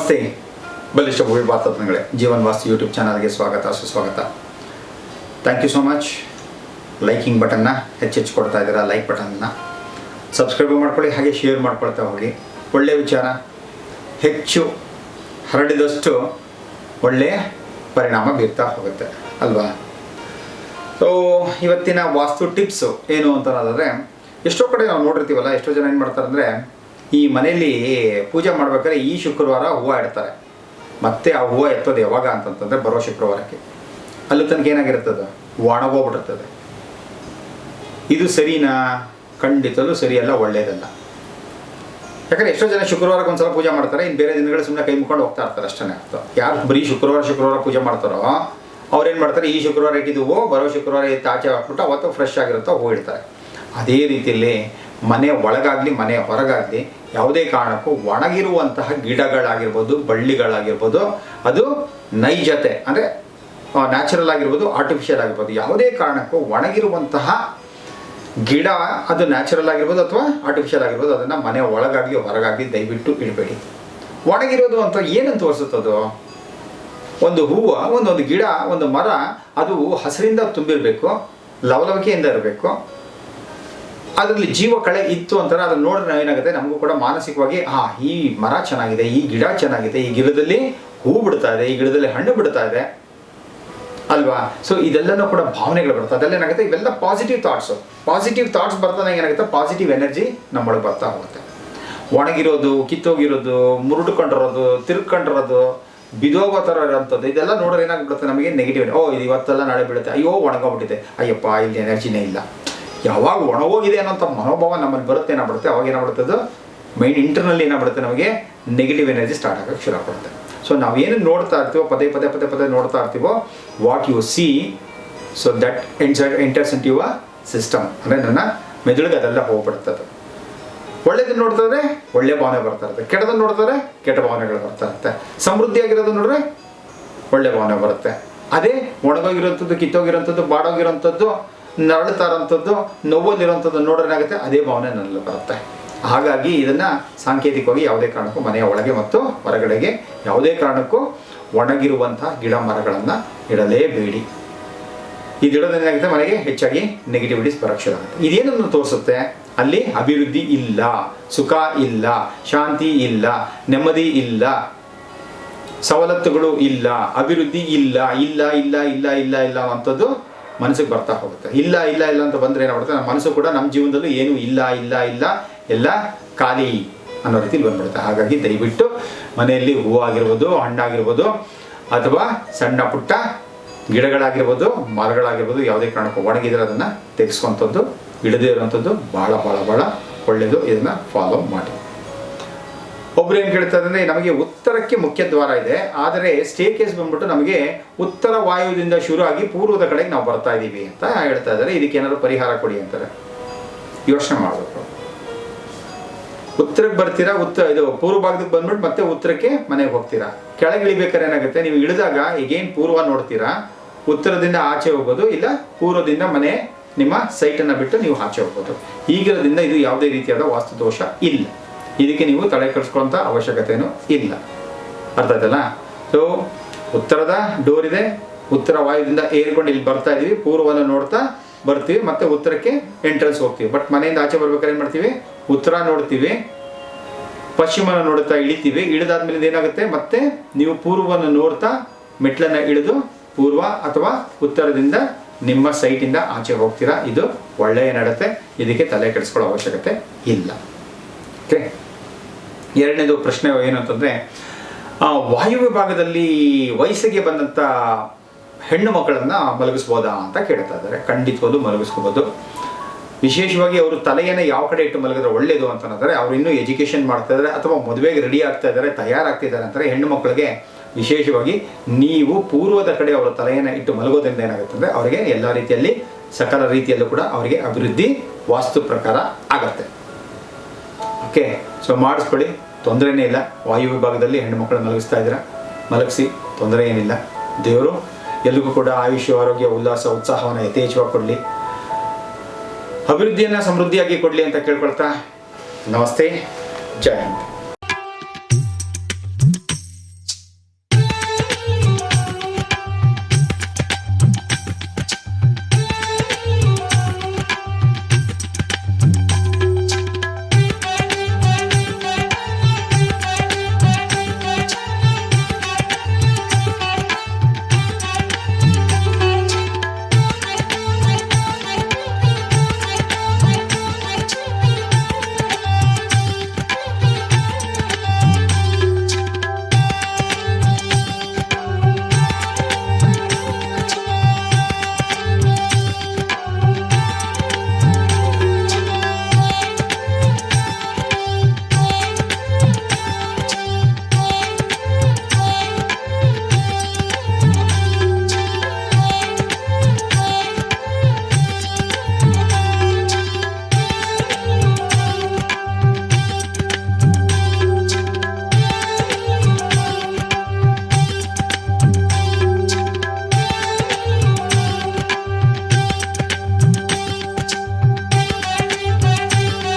ನಮಸ್ತೆ ಬಲಿಷ್ಠ ಭೂಮಿ ಭಾರತಜ್ಞಗಳೇ, ಜೀವನ್ ವಾಸ್ತು ಯೂಟ್ಯೂಬ್ ಚಾನಲ್ಗೆ ಸ್ವಾಗತ ಸುಸ್ವಾಗತ. Thank you so much. Liking ಬಟನ್ನ ಹೆಚ್ಚೆಚ್ಚು ಕೊಡ್ತಾ ಇದ್ದೀರಾ. ಲೈಕ್ ಬಟನ್ನ ಸಬ್ಸ್ಕ್ರೈಬ್ ಮಾಡ್ಕೊಳ್ಳಿ, ಹಾಗೆ ಶೇರ್ ಮಾಡ್ಕೊಳ್ತಾ ಹೋಗಿ. ಒಳ್ಳೆಯ ವಿಚಾರ ಹೆಚ್ಚು ಹರಡಿದಷ್ಟು ಒಳ್ಳೆಯ ಪರಿಣಾಮ ಬೀರ್ತಾ ಹೋಗುತ್ತೆ ಅಲ್ವಾ. ಸೊ ಇವತ್ತಿನ ವಾಸ್ತು ಟಿಪ್ಸು ಏನು ಅಂತ ಅನ್ನೋದಾದರೆ, ಎಷ್ಟೋ ಕಡೆ ನಾವು ನೋಡಿರ್ತೀವಲ್ಲ, ಎಷ್ಟೋ ಜನ ಏನು ಮಾಡ್ತಾರೆ ಅಂದರೆ, ಈ ಮನೆಯಲ್ಲಿ ಪೂಜೆ ಮಾಡ್ಬೇಕಾದ್ರೆ ಈ ಶುಕ್ರವಾರ ಹೂವು ಇಡ್ತಾರೆ. ಮತ್ತೆ ಆ ಹೂವು ಎತ್ತೋದು ಯಾವಾಗ ಅಂತಂತಂದರೆ ಬರೋ ಶುಕ್ರವಾರಕ್ಕೆ. ಅಲ್ಲಿ ತನಕ ಏನಾಗಿರ್ತದೆ, ಒಣಗೋಗ್ಬಿಟ್ಟಿರ್ತದೆ. ಇದು ಸರಿನಾ? ಖಂಡಿತಲೂ ಸರಿಯಲ್ಲ, ಒಳ್ಳೆಯದಲ್ಲ. ಯಾಕಂದರೆ ಎಷ್ಟೋ ಜನ ಶುಕ್ರವಾರಕ್ಕೆ ಒಂದ್ಸಲ ಪೂಜೆ ಮಾಡ್ತಾರೆ, ಇನ್ನು ಬೇರೆ ದಿನಗಳು ಸುಮ್ಮನೆ ಕೈ ಮುಕ್ಕೊಂಡು ಹೋಗ್ತಾ ಇರ್ತಾರೆ ಅಷ್ಟೇ. ಅರ್ಥ ಯಾರು ಬರೀ ಶುಕ್ರವಾರ ಪೂಜೆ ಮಾಡ್ತಾರೋ ಅವ್ರೇನು ಮಾಡ್ತಾರೆ, ಈ ಶುಕ್ರವಾರ ಇಟ್ಟಿದ್ದು ಹೂವು ಬರೋ ಶುಕ್ರವಾರ ಎತ್ತಿ ಆಚೆ ಹಾಕ್ಬಿಟ್ಟು ಅವತ್ತು ಫ್ರೆಶ್ ಆಗಿರುತ್ತೋ ಹೂವು ಇಡ್ತಾರೆ. ಅದೇ ರೀತಿಯಲ್ಲಿ ಮನೆ ಒಳಗಾಗಲಿ ಮನೆ ಹೊರಗಾಗಲಿ ಯಾವುದೇ ಕಾರಣಕ್ಕೂ ಒಣಗಿರುವಂತಹ ಗಿಡಗಳಾಗಿರ್ಬೋದು, ಬಳ್ಳಿಗಳಾಗಿರ್ಬೋದು, ಅದು ನೈಜತೆ ಅಂದರೆ ನ್ಯಾಚುರಲ್ ಆಗಿರ್ಬೋದು, ಆರ್ಟಿಫಿಷಿಯಲ್ ಆಗಿರ್ಬೋದು, ಯಾವುದೇ ಕಾರಣಕ್ಕೂ ಒಣಗಿರುವಂತಹ ಗಿಡ ಅದು ನ್ಯಾಚುರಲ್ ಆಗಿರ್ಬೋದು ಅಥವಾ ಆರ್ಟಿಫಿಷಿಯಲ್ ಆಗಿರ್ಬೋದು, ಅದನ್ನು ಮನೆ ಒಳಗಾಗಲಿ ಹೊರಗಾಗಲಿ ದಯವಿಟ್ಟು ಇಡಬೇಡಿ. ಒಣಗಿರೋದು ಅಂತ ಏನಂತ ತೋರಿಸುತ್ತದು? ಒಂದು ಹೂವು, ಒಂದೊಂದು ಗಿಡ, ಒಂದು ಮರ, ಅದು ಹಸಿರಿಂದ ತುಂಬಿರಬೇಕು, ಲವಲವಿಕೆಯಿಂದ ಇರಬೇಕು, ಅದರಲ್ಲಿ ಜೀವ ಕಳೆ ಇತ್ತು ಅಂತಾರೆ. ಅದನ್ನು ನೋಡಿದ್ರೆ ಏನಾಗುತ್ತೆ, ನಮಗೂ ಕೂಡ ಮಾನಸಿಕವಾಗಿ ಈ ಮರ ಚೆನ್ನಾಗಿದೆ, ಈ ಗಿಡ ಚೆನ್ನಾಗಿದೆ, ಈ ಗಿಡದಲ್ಲಿ ಹೂ ಬಿಡ್ತಾ ಇದೆ, ಈ ಗಿಡದಲ್ಲಿ ಹಣ್ಣು ಬಿಡ್ತಾ ಇದೆ ಅಲ್ವಾ. ಸೊ ಇದೆಲ್ಲನೂ ಕೂಡ ಭಾವನೆಗಳು ಬರ್ತದೆ. ಅದೆಲ್ಲ ಏನಾಗುತ್ತೆ, ಇವೆಲ್ಲ ಪಾಸಿಟಿವ್ ಥಾಟ್ಸ್ ಬರ್ತಾನೆ ಏನಾಗುತ್ತೆ, ಪಾಸಿಟಿವ್ ಎನರ್ಜಿ ನಮ್ಮೊಳಗೆ ಬರ್ತಾ ಹೋಗುತ್ತೆ. ಒಣಗಿರೋದು, ಕಿತ್ತೋಗಿರೋದು, ಮುರುಡ್ಕೊಂಡಿರೋದು, ತಿರ್ಕೊಂಡಿರೋದು, ಬಿದೋಗೋ ಥರ ಇರೋಂಥದ್ದು ಇದೆಲ್ಲ ನೋಡೋರು ಏನಾಗ್ಬಿಡುತ್ತೆ, ನಮಗೆ ನೆಗೆಟಿವ್. ಇದು ಇವತ್ತೆಲ್ಲ ನಾಳೆ ಬೀಳುತ್ತೆ, ಅಯ್ಯೋ ಒಣಗೋಗ್ಬಿಟ್ಟಿದೆ, ಅಯ್ಯಪ್ಪ ಇಲ್ಲಿ ಎನರ್ಜಿನೇ ಇಲ್ಲ. ಯಾವಾಗ ಒಣಗೋಗಿದೆ ಅನ್ನೋಂಥ ಮನೋಭಾವ ನಮ್ಮಲ್ಲಿ ಬರುತ್ತೆ, ಏನಾಗ್ಬಿಡುತ್ತೆ, ಅವಾಗ ಏನಾಗ್ಬಿಡುತ್ತೆ, ಮೈಂಡ್ ಇಂಟರ್ನಲ್ಲಿ ಏನಾಗ್ಬಿಡುತ್ತೆ, ನಮಗೆ ನೆಗೆಟಿವ್ ಎನರ್ಜಿ ಸ್ಟಾರ್ಟ್ ಆಗೋಕ್ಕೆ ಶುರು ಆಗ್ಬಿಡುತ್ತೆ. ಸೊ ನಾವೇನು ನೋಡ್ತಾ ಇರ್ತೀವೋ, ಪದೇ ನೋಡ್ತಾ ಇರ್ತೀವೋ, what you see, so that enters into your system. ಅಂದರೆ ನನ್ನ ಮೆದುಳಿಗೆ ಅದೆಲ್ಲ ಹೋಗ್ಬಿಡ್ತದೆ. ಒಳ್ಳೆಯದನ್ನು ನೋಡ್ತಾ ಇದ್ರೆ ಒಳ್ಳೆಯ ಭಾವನೆ ಬರ್ತಾ ಇರುತ್ತೆ, ಕೆಟ್ಟದನ್ನು ನೋಡ್ತಾರೆ ಕೆಟ್ಟ ಭಾವನೆಗಳು ಬರ್ತಾ ಇರುತ್ತೆ. ಸಮೃದ್ಧಿಯಾಗಿರೋದು ನೋಡ್ರೆ ಒಳ್ಳೆ ಭಾವನೆ ಬರುತ್ತೆ. ಅದೇ ಒಣಗೋಗಿರೋಂಥದ್ದು, ಕಿತ್ತೋಗಿರೋಂಥದ್ದು, ಬಾಡೋಗಿರೋಂಥದ್ದು, ನರಳ್ತಾ ಇರೋಂಥದ್ದು, ನೋವಲ್ಲಿರೋಂಥದ್ದು ನೋಡ್ರೆ ಏನಾಗುತ್ತೆ, ಅದೇ ಭಾವನೆ ನನ್ನಲ್ಲಿ ಬರುತ್ತೆ. ಹಾಗಾಗಿ ಇದನ್ನು ಸಾಂಕೇತಿಕವಾಗಿ ಯಾವುದೇ ಕಾರಣಕ್ಕೂ ಮನೆಯ ಒಳಗೆ ಮತ್ತು ಹೊರಗಡೆಗೆ ಯಾವುದೇ ಕಾರಣಕ್ಕೂ ಒಣಗಿರುವಂತಹ ಗಿಡ ಮರಗಳನ್ನು ಇಡಲೇಬೇಡಿ. ಇದಿಡೋದ್ರಿಂದ ಏನಾಗುತ್ತೆ, ಮನೆಗೆ ಹೆಚ್ಚಾಗಿ ನೆಗೆಟಿವಿಟೀಸ್ ಬರೋಕ್ಕೆ ಶುರು ಆಗುತ್ತೆ. ಇದೇನನ್ನು ತೋರಿಸುತ್ತೆ, ಅಲ್ಲಿ ಅಭಿವೃದ್ಧಿ ಇಲ್ಲ, ಸುಖ ಇಲ್ಲ, ಶಾಂತಿ ಇಲ್ಲ, ನೆಮ್ಮದಿ ಇಲ್ಲ, ಸವಲತ್ತುಗಳು ಇಲ್ಲ, ಅಭಿವೃದ್ಧಿ ಇಲ್ಲ ಇಲ್ಲ ಇಲ್ಲ ಇಲ್ಲ ಇಲ್ಲ ಇಲ್ಲ ಅಂಥದ್ದು ಮನಸ್ಸಿಗೆ ಬರ್ತಾ ಹೋಗುತ್ತೆ. ಇಲ್ಲ ಇಲ್ಲ ಇಲ್ಲ ಅಂತ ಬಂದರೆ ಏನಾಗ್ಬಿಡುತ್ತೆ, ನಮ್ಮ ಮನಸ್ಸು ಕೂಡ ನಮ್ಮ ಜೀವನದಲ್ಲೂ ಏನೂ ಇಲ್ಲ ಇಲ್ಲ ಇಲ್ಲ ಎಲ್ಲ ಖಾಲಿ ಅನ್ನೋ ರೀತಿಲಿ ಬಂದ್ಬಿಡುತ್ತೆ. ಹಾಗಾಗಿ ದಯವಿಟ್ಟು ಮನೆಯಲ್ಲಿ ಹೂವು ಆಗಿರ್ಬೋದು, ಹಣ್ಣಾಗಿರ್ಬೋದು, ಅಥವಾ ಸಣ್ಣ ಪುಟ್ಟ ಗಿಡಗಳಾಗಿರ್ಬೋದು, ಮರಗಳಾಗಿರ್ಬೋದು, ಯಾವುದೇ ಕಾರಣಕ್ಕೂ ಒಣಗಿದ್ರೆ ಅದನ್ನು ತೆಗೆಸುವಂಥದ್ದು, ಇಡದೇ ಇರುವಂಥದ್ದು ಭಾಳ ಭಾಳ ಭಾಳ ಒಳ್ಳೆಯದು. ಇದನ್ನು ಫಾಲೋ ಮಾಡಿ. ಒಬ್ರು ಏನು ಕೇಳ್ತಾ ಇದ್ದಾರೆ, ನಮಗೆ ಉತ್ತರಕ್ಕೆ ಮುಖ್ಯ ದ್ವಾರ ಇದೆ, ಆದರೆ ಸ್ಟೇರ್ಕೇಸ್ ಬಂದ್ಬಿಟ್ಟು ನಮಗೆ ಉತ್ತರ ವಾಯುವಿನಿಂದ ಶುರು ಆಗಿ ಪೂರ್ವದ ಕಡೆಗೆ ನಾವು ಬರ್ತಾ ಇದ್ದೀವಿ ಅಂತ ಹೇಳ್ತಾ ಇದ್ದಾರೆ. ಇದಕ್ಕೆ ಏನಾದ್ರು ಪರಿಹಾರ ಕೊಡಿ ಅಂತಾರೆ. ಯೋಚನೆ ಮಾಡಬೇಕು. ಉತ್ತರಕ್ಕೆ ಬರ್ತೀರಾ, ಇದು ಪೂರ್ವ ಭಾಗಕ್ಕೆ ಬಂದ್ಬಿಟ್ಟು ಮತ್ತೆ ಉತ್ತರಕ್ಕೆ ಮನೆಗೆ ಹೋಗ್ತೀರಾ. ಕೆಳಗೆ ಇಳಿಬೇಕಾದ್ರೆ ಏನಾಗುತ್ತೆ, ನೀವು ಇಳಿದಾಗ ಈಗೇನು ಪೂರ್ವ ನೋಡ್ತೀರಾ, ಉತ್ತರದಿಂದ ಆಚೆ ಹೋಗೋದು, ಇಲ್ಲ ಪೂರ್ವದಿಂದ ಮನೆ ನಿಮ್ಮ ಸೈಟನ್ನು ಬಿಟ್ಟು ನೀವು ಆಚೆ ಹೋಗೋದು. ಈಗಿರೋದ್ರಿಂದ ಇದು ಯಾವುದೇ ರೀತಿಯಾದ ವಾಸ್ತು ದೋಷ ಇಲ್ಲ. ಇದಕ್ಕೆ ನೀವು ತಲೆ ಕೆಡಿಸ್ಕೊಳ್ಳೋಂಥ ಅವಶ್ಯಕತೆಯೂ ಇಲ್ಲ. ಅರ್ಥ ಆಯ್ತಲ್ಲ? ಸೊ ಉತ್ತರದ ಡೋರ್ ಇದೆ, ಉತ್ತರ ವಾಯುದಿಂದ ಏರ್ಕೊಂಡು ಇಲ್ಲಿ ಬರ್ತಾ ಇದೀವಿ, ಪೂರ್ವವನ್ನು ನೋಡ್ತಾ ಬರ್ತೀವಿ, ಮತ್ತೆ ಉತ್ತರಕ್ಕೆ ಎಂಟ್ರೆನ್ಸ್ ಹೋಗ್ತೀವಿ. ಬಟ್ ಮನೆಯಿಂದ ಆಚೆ ಬರ್ಬೇಕಾದ್ರೆ ಏನು ಮಾಡ್ತೀವಿ, ಉತ್ತರ ನೋಡ್ತೀವಿ, ಪಶ್ಚಿಮನ ನೋಡ್ತಾ ಇಳಿತೀವಿ. ಇಳಿದಾದ್ಮೇಲೆ ಏನಾಗುತ್ತೆ, ಮತ್ತೆ ನೀವು ಪೂರ್ವವನ್ನು ನೋಡ್ತಾ ಮೆಟ್ಲನ್ನು ಇಳಿದು ಪೂರ್ವ ಅಥವಾ ಉತ್ತರದಿಂದ ನಿಮ್ಮ ಸೈಟಿಂದ ಆಚೆ ಹೋಗ್ತೀರಾ. ಇದು ಒಳ್ಳೆಯ ನಡತೆ, ಇದಕ್ಕೆ ತಲೆ ಕೆಡಿಸ್ಕೊಳ್ಳೋ ಅವಶ್ಯಕತೆ ಇಲ್ಲ. ಓಕೆ. ಎರಡನೇದು ಪ್ರಶ್ನೆ ಏನು ಅಂತಂದರೆ, ವಾಯು ವಿಭಾಗದಲ್ಲಿ ವಯಸ್ಸಿಗೆ ಬಂದಂಥ ಹೆಣ್ಣು ಮಕ್ಕಳನ್ನು ಮಲಗಿಸ್ಬೋದಾ ಅಂತ ಕೇಳ್ತಾ ಇದ್ದಾರೆ. ಖಂಡಿತವಾಗೂ ಮಲಗಿಸ್ಕೋಬೋದು. ವಿಶೇಷವಾಗಿ ಅವರು ತಲೆಯನ್ನು ಯಾವ ಕಡೆ ಇಟ್ಟು ಮಲಗಿದ್ರೆ ಒಳ್ಳೆಯದು ಅಂತ ಅನ್ನೋದ್ರೆ, ಅವರು ಇನ್ನೂ ಎಜುಕೇಷನ್ ಮಾಡ್ತಾ ಇದ್ದಾರೆ ಅಥವಾ ಮದುವೆಗೆ ರೆಡಿ ಆಗ್ತಾ ಇದ್ದಾರೆ, ತಯಾರಾಗ್ತಿದ್ದಾರೆ ಅಂತಾರೆ. ಹೆಣ್ಣು ಮಕ್ಕಳಿಗೆ ವಿಶೇಷವಾಗಿ ನೀವು ಪೂರ್ವದ ಕಡೆ ಅವರ ತಲೆಯನ್ನು ಇಟ್ಟು ಮಲಗೋದ್ರಿಂದ ಏನಾಗುತ್ತೆ ಅಂದರೆ, ಅವರಿಗೆ ಎಲ್ಲ ರೀತಿಯಲ್ಲಿ ಸಕಲ ರೀತಿಯಲ್ಲೂ ಕೂಡ ಅವರಿಗೆ ಅಭಿವೃದ್ಧಿ ವಾಸ್ತು ಪ್ರಕಾರ ಆಗುತ್ತೆ. ಓಕೆ. ಸೊ ಮಾಡಿಸ್ಕೊಳ್ಳಿ, ತೊಂದರೆನೇ ಇಲ್ಲ. ವಾಯು ವಿಭಾಗದಲ್ಲಿ ಹೆಣ್ಣು ಮಕ್ಕಳನ್ನು ಮಲಗಿಸ್ತಾ ಇದ್ದೀರಾ, ಮಲಗಿಸಿ, ತೊಂದರೆ ಏನಿಲ್ಲ. ದೇವರು ಎಲ್ಲಿಗೂ ಕೂಡ ಆಯುಷ್ಯ, ಆರೋಗ್ಯ, ಉಲ್ಲಾಸ, ಉತ್ಸಾಹವನ್ನು ಯಥೇಚ್ಛವಾಗಿ ಕೊಡಲಿ, ಅಭಿವೃದ್ಧಿಯನ್ನು ಸಮೃದ್ಧಿಯಾಗಿ ಕೊಡಲಿ ಅಂತ ಕೇಳ್ಕೊಳ್ತಾ, ನಮಸ್ತೆ, ಜೈ ಹಿಂದ್.